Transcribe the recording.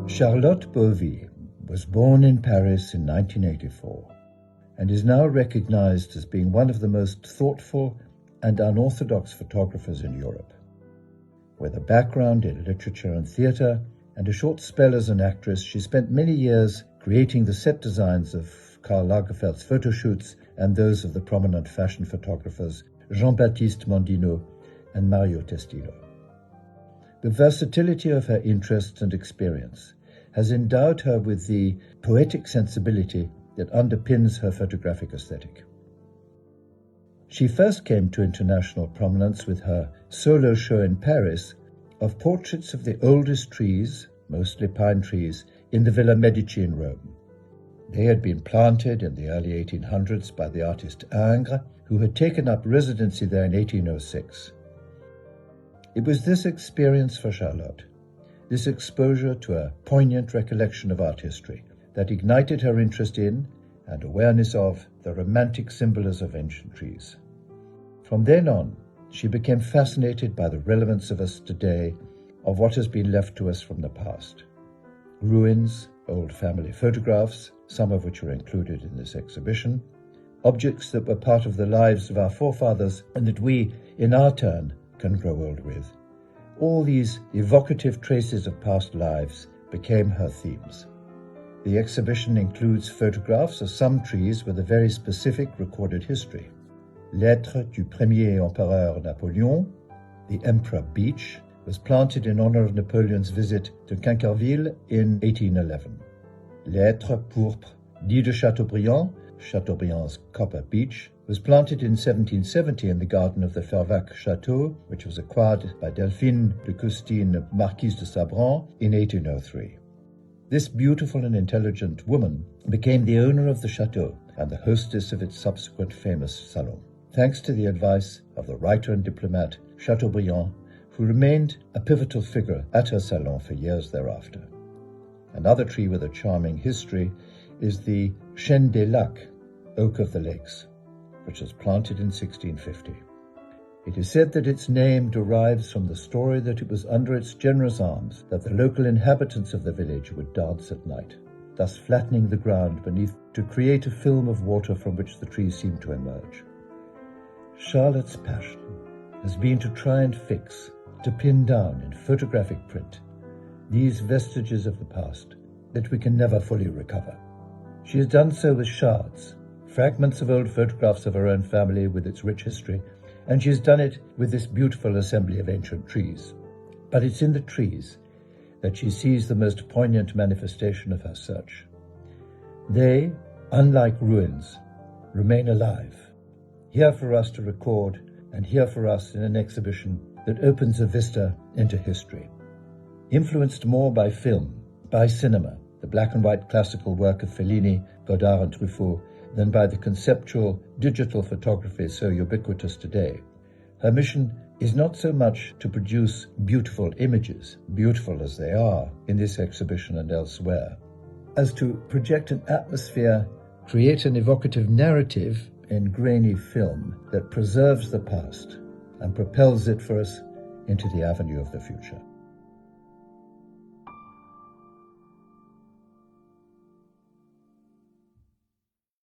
Charlotte Bovy was born in Paris in 1984 and is now recognized as being one of the most thoughtful and unorthodox photographers in Europe. With a background in literature and theatre and a short spell as an actress, she spent many years creating the set designs of Karl Lagerfeld's photo shoots and those of the prominent fashion photographers Jean-Baptiste Mondino and Mario Testino. The versatility of her interests and experience has endowed her with the poetic sensibility that underpins her photographic aesthetic. She first came to international prominence with her solo show in Paris of portraits of the oldest trees, mostly pine trees, in the Villa Medici in Rome. They had been planted in the early 1800s by the artist Ingres, who had taken up residency there in 1806. It was this experience for Charlotte, this exposure to a poignant recollection of art history, that ignited her interest in and awareness of the romantic symbolism of ancient trees. From then on, she became fascinated by the relevance of us today of what has been left to us from the past. Ruins, old family photographs, some of which are included in this exhibition, objects that were part of the lives of our forefathers and that we, in our turn, can grow old with. All these evocative traces of past lives became her themes. The exhibition includes photographs of some trees with a very specific recorded history. Lettre du premier empereur Napoléon, the Emperor Beech, was planted in honor of Napoleon's visit to Quinquerville in 1811. Lettre pourpre dit de Chateaubriand, Chateaubriand's copper beech, was planted in 1770 in the garden of the Fervaques Château, which was acquired by Delphine de Custine, Marquise de Sabran, in 1803. This beautiful and intelligent woman became the owner of the chateau and the hostess of its subsequent famous salon, thanks to the advice of the writer and diplomat Chateaubriand, who remained a pivotal figure at her salon for years thereafter. Another tree with a charming history is the Chêne des Lacs, Oak of the Lakes, which was planted in 1650. It is said that its name derives from the story that it was under its generous arms that the local inhabitants of the village would dance at night, thus flattening the ground beneath to create a film of water from which the trees seemed to emerge. Charlotte's passion has been to try and fix, to pin down in photographic print, these vestiges of the past that we can never fully recover. She has done so with shards, fragments of old photographs of her own family with its rich history, and she has done it with this beautiful assembly of ancient trees. But it's in the trees that she sees the most poignant manifestation of her search. They, unlike ruins, remain alive, here for us to record and here for us in an exhibition that opens a vista into history. Influenced more by film, by cinema, the black and white classical work of Fellini, Godard and Truffaut, than by the conceptual digital photography so ubiquitous today. Her mission is not so much to produce beautiful images, beautiful as they are in this exhibition and elsewhere, as to project an atmosphere, create an evocative narrative in grainy film that preserves the past and propels it for us into the avenue of the future.